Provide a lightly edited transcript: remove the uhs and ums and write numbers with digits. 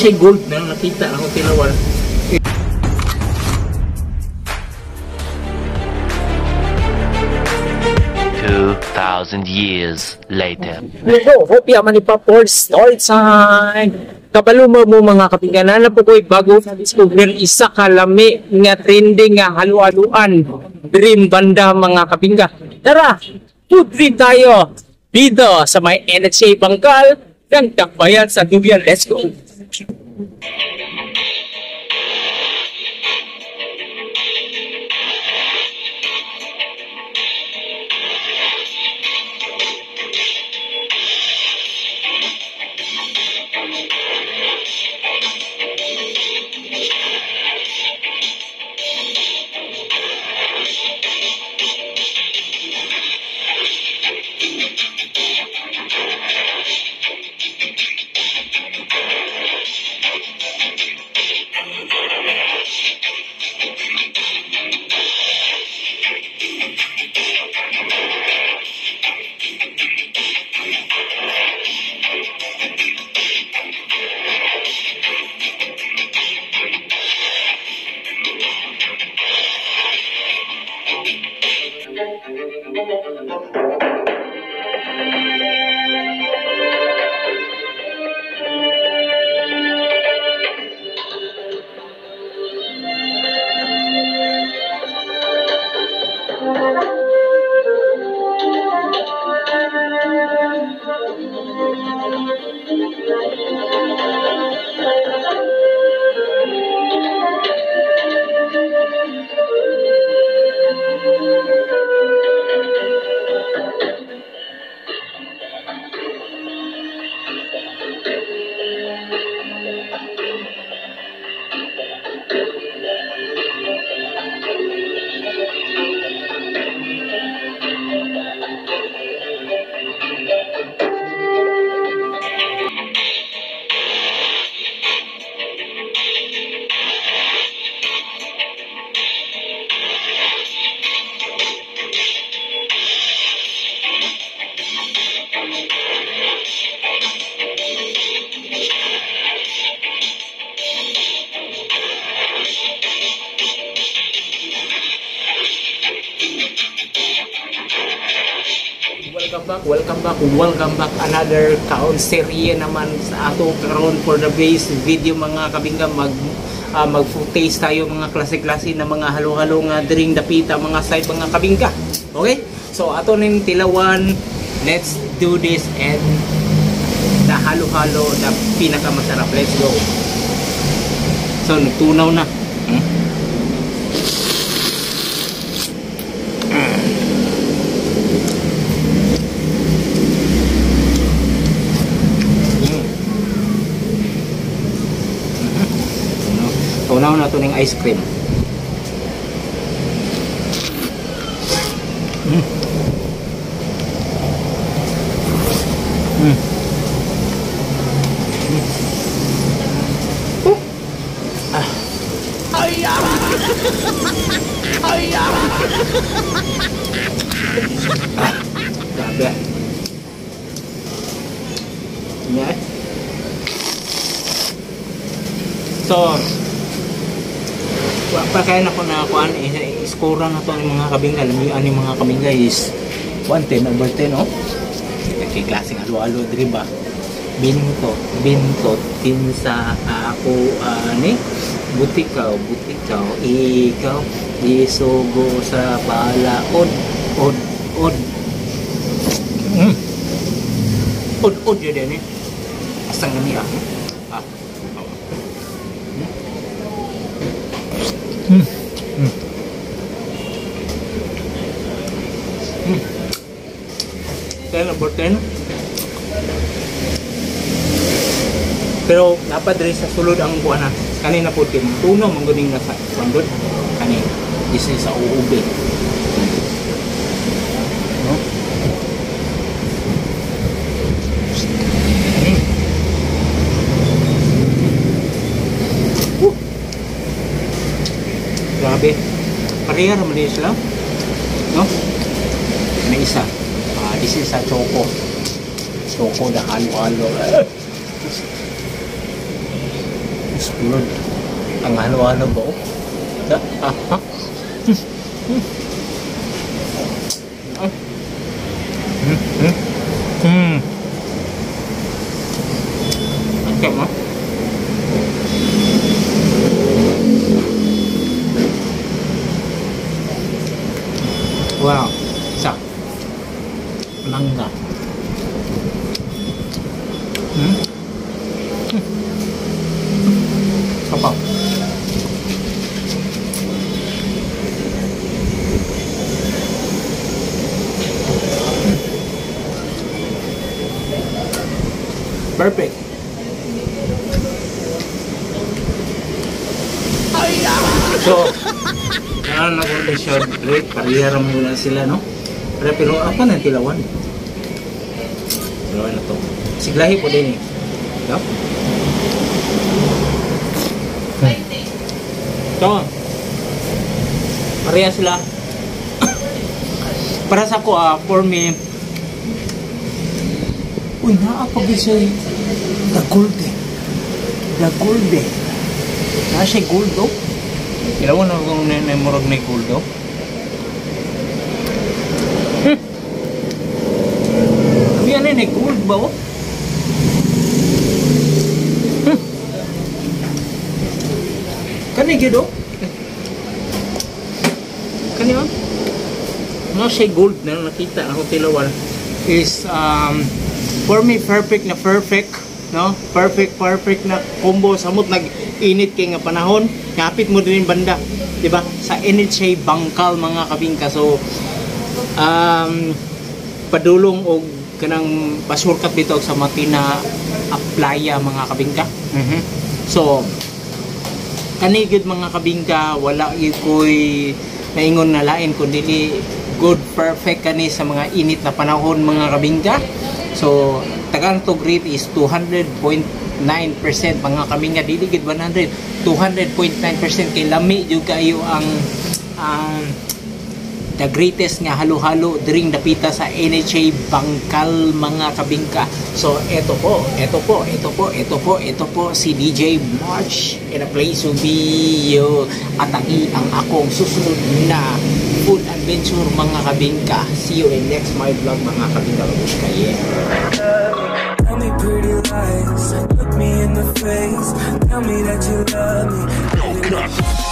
siya gold na nakita ako Tilawan. 2,000 years later. Hello, hope yaman ni Papor Story Time. Kabalo mo mga kapingganan na po ko'y bago discover isa kalami nga trending nga halu-haluan dream banda mga kapingga. Tara, food trip tayo dito sa may NHA Bangkal ng Dakbayan sa Dubian. Let's go! Welcome back another kaon serye naman sa ato karon for the base video mga kabingga. Mag footage tayo mga klase-klase na mga halo-halo nga during dapita mga side mga kabingga. Okay, so ato ning Tilawan, let's do this and the halo-halo na pinakamasarap. Let's go. So nagtunaw na. Tunaw na ito ng ice cream. Grabe. Yeah. So pagkain ako na kuan score na to ng mga kabingga. Alam niyo ani mga kabingga is 110/10 no. Kay klaseng halo-halo diri ba. Bintot tinsa ako ani butikaw ikaw isugo sa balaod od yun ni asang gani Ten. Pero dapat diri sa sulod ang buwan na kanina po tim tuno mangguning nasa sandod kani isa sa uube no. Grabe pareha naman din sila no. May isa this is a choco na halo-halo. explode. Ang ano-ano ba? Okay mo? Wow. Sa mangga. Apa? Perfect. So, nag-audition break, pariharam muna sila, no? Pero apa na tilawan? Tilawan na to. Siglahi po din eh. Yup. So, pareha sila. Para sa ko, for me, uy, naapag siya the gold eh. The gold eh. Na siya gold oh. Ilaw na kung namurag na gold oh. Yan na gold ba oh? Kani gid oh? Kani oh? Na siya gold na nakita ako tilawan is for me perfect na perfect, no? Perfect na combo samot nag-init kay nga panahon. Kapit mo din banda, 'di ba? Sa NHA Bangkal mga kabingka. So padulong og kanang pasurkat dito sa Matina Playa mga kabingka. So kani gud mga kabingka, wala gyud koy naingon na lain kundi good perfect kani sa mga init na panahon mga kabingka. So tagang to grade is 200.9% mga kabingka, dili gid 100, 200.9% kay lami jud kayo ang the greatest nga halo-halo during dapita sa NHA Bangkal mga kabingka. So ito po si DJ March in a place to be ataki ang akong susunod na food adventure mga kabingka. See you in next my vlog mga kabingka. Tell me pretty lies, look me in the face, tell me that you love me.